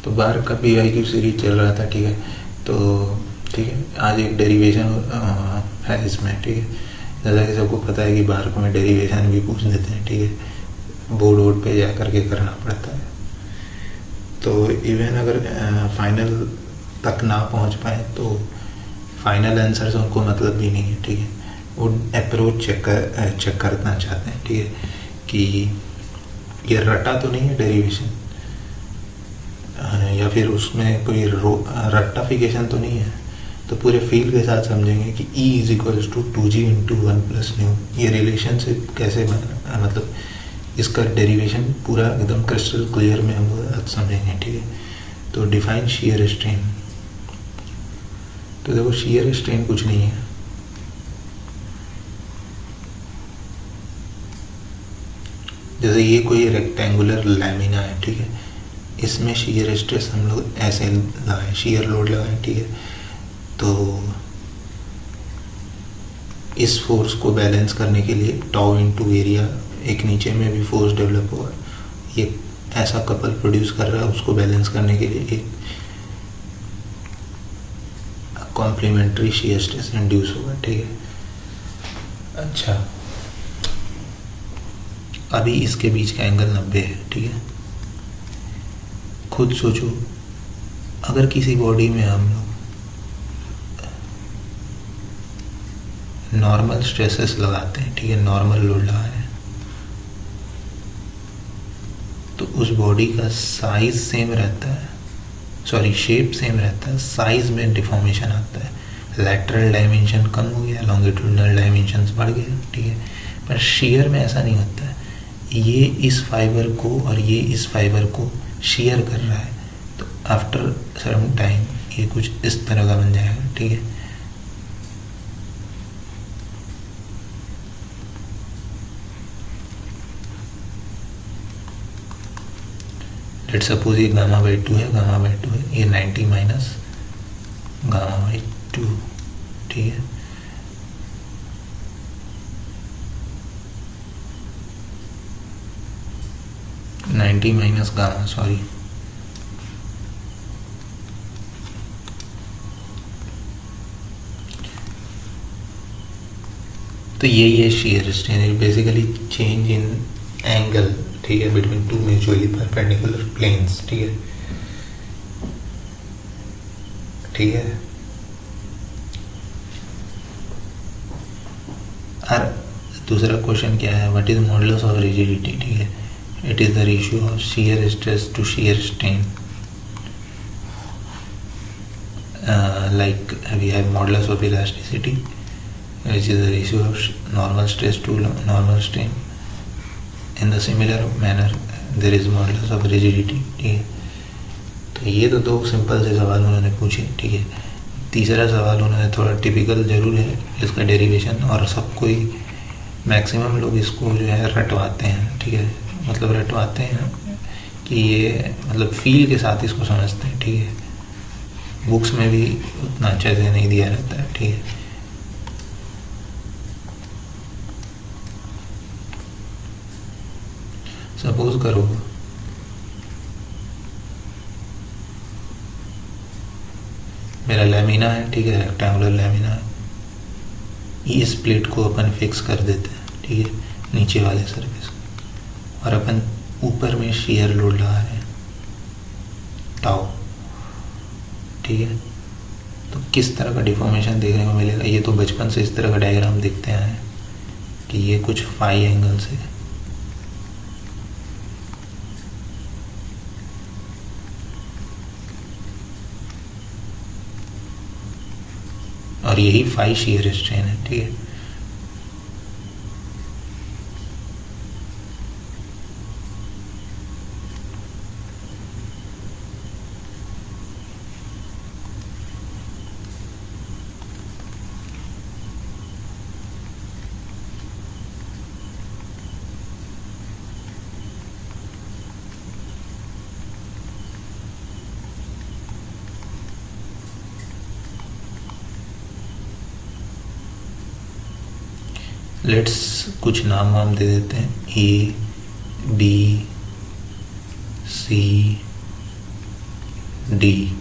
तो बाहर का PYQ सीरीज चल रहा था, ठीक है। तो ठीक है, आज एक डेरिवेशन है इसमें, ठीक है। जैसा कि सबको पता है कि बाहर में डेरिवेशन भी पूछ देते हैं, ठीक है, बोर्ड पे जा करके करना पड़ता है। तो इवन अगर फाइनल तक ना पहुंच पाए तो फाइनल आंसर से उनको मतलब भी नहीं है, ठीक है। वो अप्रोच चेक करना चाहते हैं, ठीक है, कि ये रटा तो नहीं है डेरिवेशन, या फिर उसमें कोई रट्टाफिकेशन तो नहीं है। तो पूरे फील्ड के साथ समझेंगे कि E is equals to 2G into 1 plus nu, ये रिलेशनशिप कैसे बना, मतलब इसका डेरिवेशन पूरा एकदम क्रिस्टल क्लियर में हम समझेंगे, ठीक है। तो डिफाइन शियर स्ट्रेन। तो देखो शियर स्ट्रेन कुछ नहीं है, जैसे ये कोई रेक्टेंगुलर लैमिना है, ठीक है, इसमें शियर स्ट्रेस हम लोग ऐसे लगाएं, शियर लोड लगाएं, ठीक है। तो इस फोर्स को बैलेंस करने के लिए टाउ इनटू एरिया, एक नीचे में भी फोर्स डेवलप होगा, ये ऐसा कपल प्रोड्यूस कर रहा है, उसको बैलेंस करने के लिए एक कॉम्प्लीमेंट्री शियर स्ट्रेस इंड्यूस होगा, ठीक है। अच्छा, अभी इसके बीच का एंगल 90 है, ठीक है। खुद सोचो, अगर किसी बॉडी में हम लोग नॉर्मल स्ट्रेसेस लगाते हैं, ठीक है, नॉर्मल लोड लगा रहे हैं, तो उस बॉडी का साइज सेम रहता है, सॉरी शेप सेम रहता है, साइज में डिफॉर्मेशन आता है, लैटरल डायमेंशन कम हो गया, लॉन्गिट्यूडनल डायमेंशंस बढ़ गए, ठीक है। पर शियर में ऐसा नहीं होता है, ये इस फाइबर को और ये इस फाइबर को शेयर कर रहा है, तो आफ्टर सर्टेन टाइम ये कुछ इस तरह का बन जाएगा, ठीक है। लेट्स सपोज ये गामा/2 है, गामा/2 है, ये 90 माइनस गामा/2, ठीक है। नाइन्टी माइनस गामा, सॉरी, तो ये shear strain basically change in angle, ठीक है, between two mutually perpendicular planes, ठीक है, ठीक है। और दूसरा क्वेश्चन क्या है, what is modulus of rigidity, ठीक है, it is the ratio of shear stress to shear strain, like we have modulus of elasticity, which is the ratio of normal stress to normal strain. In the similar manner there is modulus of rigidity, ठीक है। तो ये तो दो simple से सवाल उन्होंने पूछे, ठीक है। तीसरा सवाल उन्होंने थोड़ा टिपिकल जरूर है इसका डेरिवेशन, और सब कोई मैक्सिमम लोग इसको जो है रटवाते हैं, ठीक है, मतलब रटवाते हैं कि ये मतलब फील के साथ इसको समझते हैं, ठीक है। बुक्स में भी उतना अच्छे से नहीं दिया रहता है, ठीक है। सपोज करो मेरा लैमिना है, ठीक है, रेक्टेंगुलर लैमिना है, इस प्लेट को अपन फिक्स कर देते हैं, ठीक है, नीचे वाले सरफेस को, और अपन ऊपर में शियर लोड लगा रहे हैं टाउ, ठीक है। तो किस तरह का डिफॉर्मेशन देखने को मिलेगा, ये तो बचपन से इस तरह का डायग्राम देखते हैं कि ये कुछ फाई एंगल से, और यही फाई शियर स्ट्रेन है, ठीक है। लेट्स कुछ नाम वाम दे देते हैं, A, B, C, डी,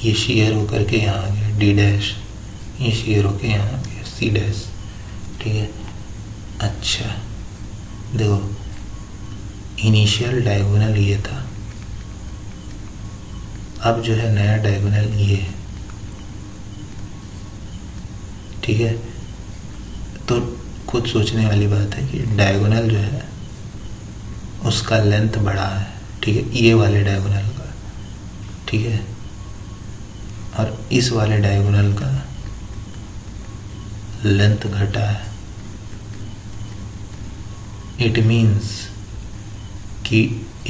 ये शेयर होकर के यहाँ आ गया डी डैश, ये शेयर होकर यहाँ आ गया सी डैश, ठीक है। अच्छा देखो इनिशियल डायगोनल ये था, अब जो है नया डायगोनल ये है, ठीक है। तो खुद सोचने वाली बात है कि डायगोनल जो है उसका लेंथ बड़ा है, ठीक है, ये वाले डायगोनल का, ठीक है, और इस वाले डायगोनल का लेंथ घटा है। इट मीन्स कि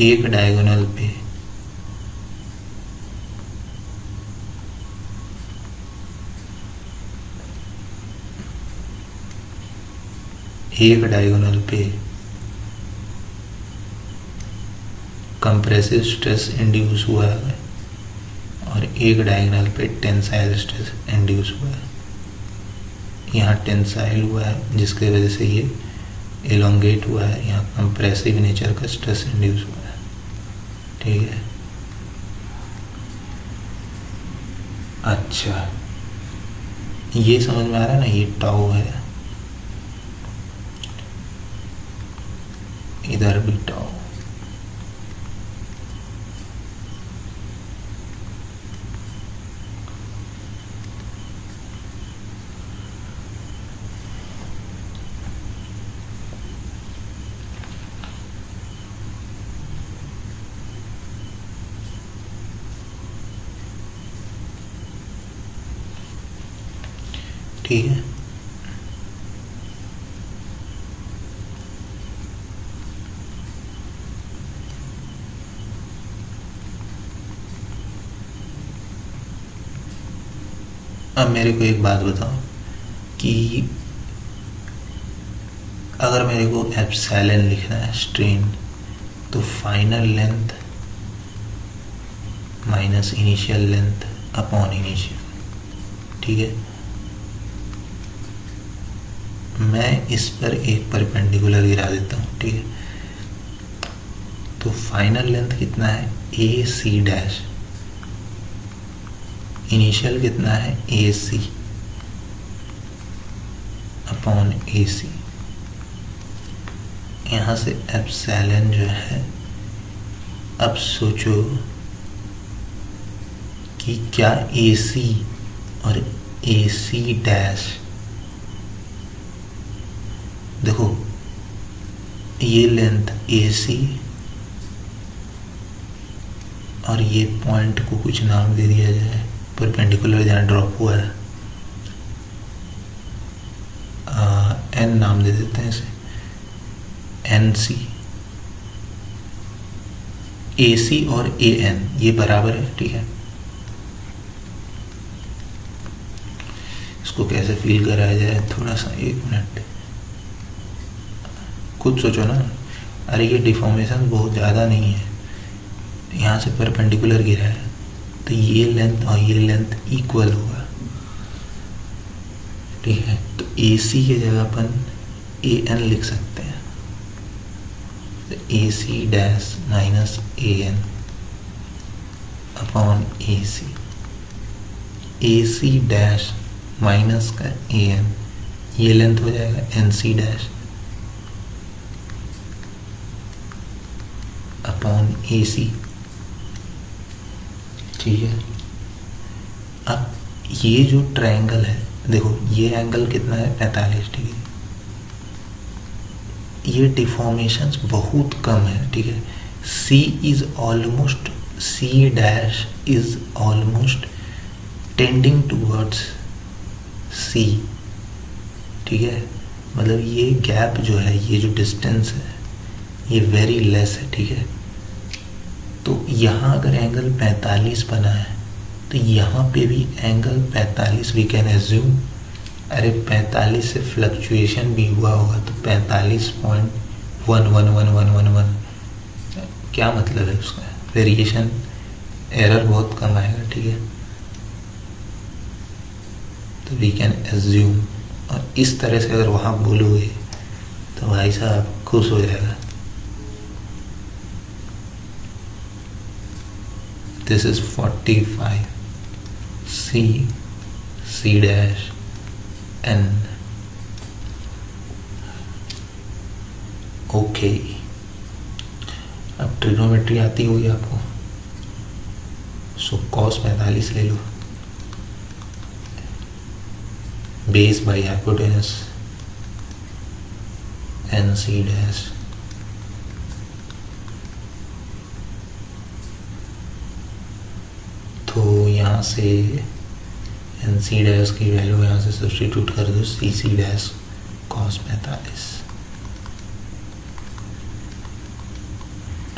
एक डायगोनल पे कंप्रेसिव स्ट्रेस इंड्यूस हुआ है और एक डायगोनल पे टेंसाइल स्ट्रेस इंड्यूस हुआ है। यहाँ टेंसाइल हुआ है जिसकी वजह से ये एलोंगेट हुआ है, यहाँ कंप्रेसिव नेचर का स्ट्रेस इंड्यूस हुआ है, ठीक है। अच्छा ये समझ में आ रहा है ना, ये टाउ है, इधर भी टाउ, ठीक है। अब मेरे को एक बात बताओ कि अगर मेरे को एप्सिलॉन लिखना है स्ट्रेन, तो final length minus initial length upon initial, ठीक है। मैं इस पर एक परपेंडिकुलर गिरा देता हूँ, ठीक है। तो फाइनल लेंथ कितना है, ए सी डैश, इनिशियल कितना है, ए सी अपॉन ए सी। यहाँ से एप्सिलॉन जो है, अब सोचो कि क्या ए सी और ए सी डैश, देखो ये लेंथ ए सी और ये पॉइंट को कुछ नाम दे दिया जाए, परपेंडिकुलर जहाँ ड्रॉप हुआ है एन नाम दे देते हैं इसे, एन सी, ए सी और ए एन ये बराबर है, ठीक है। इसको कैसे फील कराया जाए, थोड़ा सा एक मिनट खुद सोचो ना। अरे ये डिफॉर्मेशन बहुत ज़्यादा नहीं है, यहाँ से परपेंडिकुलर गिरा है तो ये लेंथ और ये लेंथ इक्वल होगा, ठीक है। तो ए सी की जगह अपन ए एन लिख सकते हैं, तो ए C dash minus A N upon A C dash minus का ए एन, ये लेंथ हो जाएगा एन सी डैश अपॉन ए सी, ठीक है। अब ये जो ट्रायंगल है, देखो ये एंगल कितना है 45 डिग्री, ये डिफॉर्मेशंस बहुत कम है, ठीक है। C dash is almost tending towards C, ठीक है। मतलब ये गैप जो है, ये जो डिस्टेंस है ये वेरी लेस है, ठीक है। तो यहाँ अगर एंगल 45 बना है तो यहाँ पे भी एंगल 45 वी कैन एज्यूम। अरे 45 से फ्लक्चुएशन भी हुआ होगा तो 45.11111 क्या मतलब है उसका, वेरिएशन एरर बहुत कम आएगा, ठीक है। तो वी कैन एज्यूम, और इस तरह से अगर वहाँ बोलोगे तो भाई साहब खुश हो जाएगा। this is 45 C dash N. Okay, अब ट्रिग्नोमेट्री आती होगी आपको, सो cos 45 ले लो, base by hypotenuse N C dash, तो यहाँ से एन सी डैश की वैल्यू यहाँ से सब्सटीट्यूट कर दो, सी सी डैश cos 45।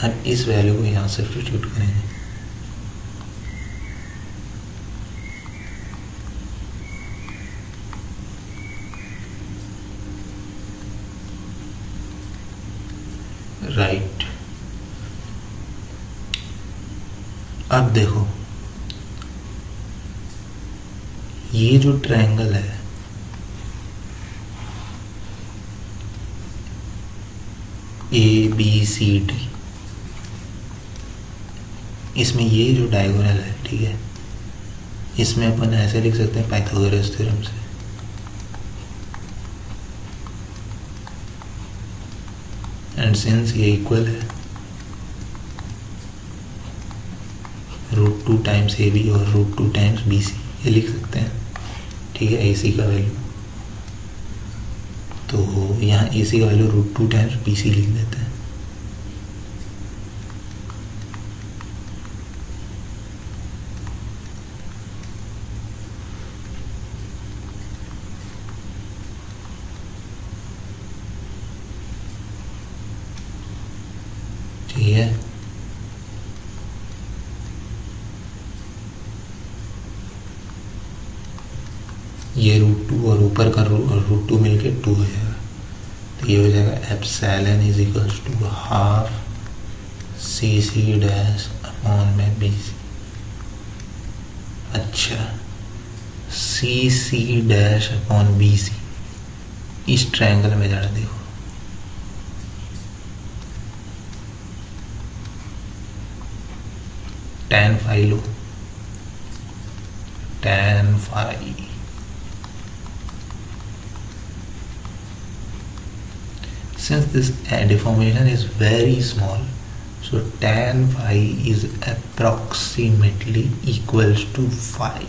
अब इस वैल्यू को यहाँ सब्सटीट्यूट करेंगे, राइट। अब देखो ये जो ट्रायंगल है ABCD, इसमें ये जो डायगोनल है, ठीक है, इसमें अपन ऐसे लिख सकते हैं पाइथागोरस थ्योरम से, एंड सिंस ये इक्वल है √2 टाइम्स AB और √2 टाइम्स BC, ये लिख सकते हैं, ठीक है, AC का वैल्यू, तो यहाँ AC का वैल्यू √2 टाइम्स BC लिख देते हैं। ठीक है, ये √2 और ऊपर का √2 मिलके 2 हो जाएगा, तो ये हो जाएगा epsilon is equals to half CC dash upon में BC। अच्छा, CC डैश अपॉन BC इस ट्रायंगल में जरा देखो, tan phi low, tan phi, since this deformation is very small, so tan phi is approximately equals to phi,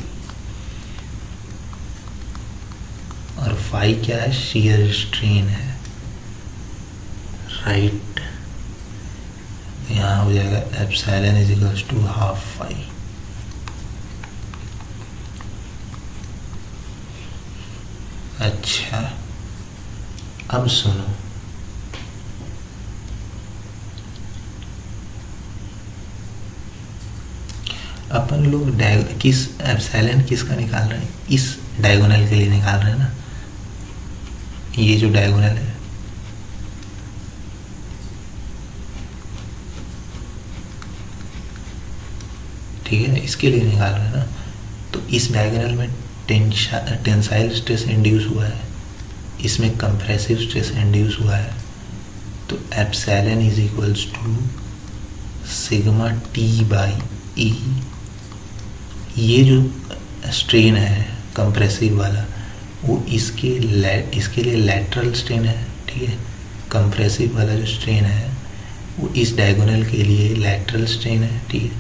और phi क्या है, shear strain है, राइट। यहाँ हो जाएगा epsilon is equals to half phi। अच्छा, अब सुनो, अपन लोग किस एप्सिलॉन किसका निकाल रहे हैं, इस डायगोनल के लिए निकाल रहे हैं ना, ये जो डायगोनल है, ठीक है, इसके लिए निकाल रहे हैं ना, तो इस डायगोनल में टेंसाइल स्ट्रेस इंड्यूस हुआ है, इसमें कंप्रेसिव स्ट्रेस इंड्यूस हुआ है, तो epsilon is equals to sigma T by E। ये जो स्ट्रेन है कंप्रेसिव वाला, वो इसके लिए लैटरल स्ट्रेन है, ठीक है, कंप्रेसिव वाला जो स्ट्रेन है वो इस डायगोनल के लिए लैटरल स्ट्रेन है, ठीक है,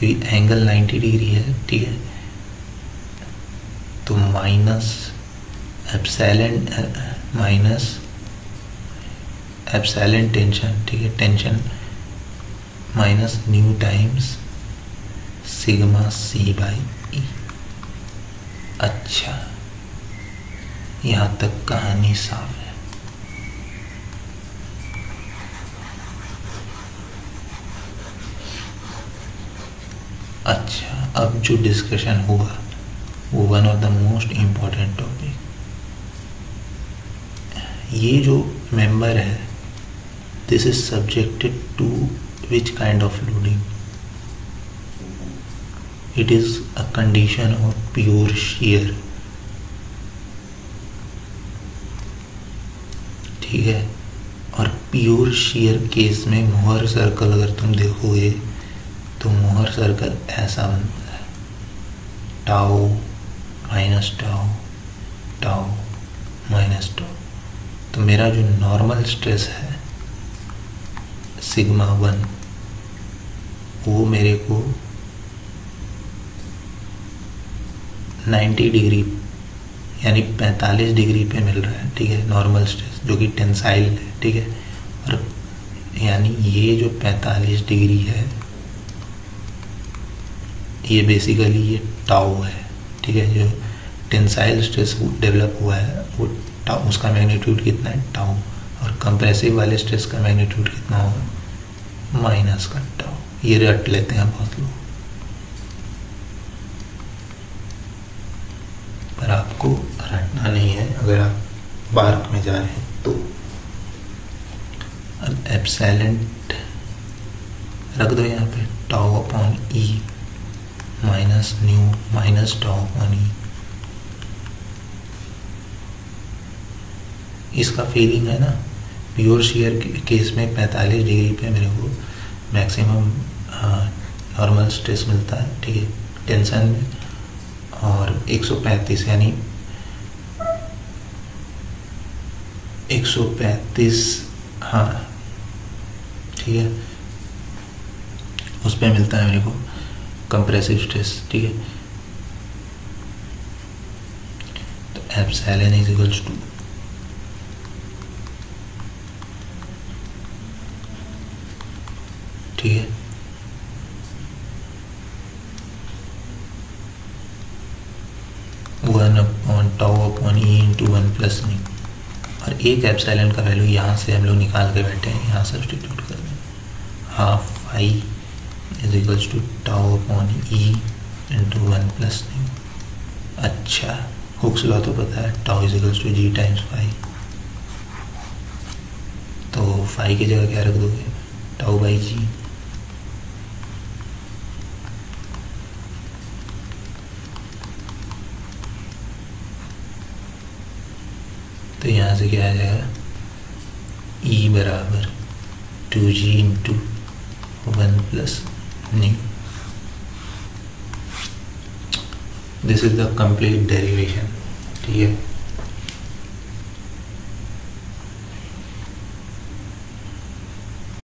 एंगल 90 डिग्री है, ठीक है, तो माइनस एप्सिलॉन टेंशन, ठीक है, tension minus new times sigma C by E। अच्छा, यहाँ तक कहानी साफ है। अच्छा, अब जो डिस्कशन हुआ वो one of the most important topic, ये जो मेंबर है this is subjected to which kind of loading, it is a condition of pure shear, ठीक है, और प्योर शियर केस में मोहर सर्कल अगर तुम देखोगे तो मोहर सर्कल ऐसा बनता है, tau minus tau, tau minus tau. तो मेरा जो नॉर्मल स्ट्रेस है सिग्मा 1, वो मेरे को 90 डिग्री यानी 45 डिग्री पे मिल रहा है, ठीक है, नॉर्मल स्ट्रेस जो कि टेंसाइल है, ठीक है। और यानी ये जो 45 डिग्री है ये बेसिकली ये टाउ है, ठीक है। जो टेंसाइल स्ट्रेस डेवलप हुआ है वो टाउ, उसका मैग्नीट्यूड कितना है, टाउ। और कंप्रेसिव वाले स्ट्रेस का मैग्नीट्यूड कितना होगा, माइनस का टाउ। ये रट लेते हैं बहुत लोग, पर आपको रटना नहीं है अगर आप बार्क में जा रहे हैं तो। अब एप्सिलॉन रख दो यहाँ पे, tau upon E minus nu minus tau upon E. इसका फीलिंग है ना, प्योर शेयर केस में 45 डिग्री पे मेरे को मैक्सिमम नॉर्मल स्ट्रेस मिलता है, ठीक है, टेंशन में। और 135 यानी 135, हाँ ठीक है, उस पर मिलता है मेरे को कंप्रेसिव स्ट्रेस, ठीक है। तो एप्सिलॉन इज इक्वल्स टू ठीक है, one upon tau upon E into 1 plus new. और एक एप्सिलॉन का वैल्यू यहाँ से हम लोग निकाल के बैठे हैं, यहाँ सब्सटीट्यूट कर दें, half I is equals to tau upon E into 1 plus nu. अच्छा, हुक्स लॉ तो पता है, tau is equals to G times phi. तो फाई की जगह क्या रख दोगे, टाउ बाई जी। तो यहाँ से क्या आ जाएगा, E बराबर 2g into 1 plus new. This is the complete derivation, ठीक है।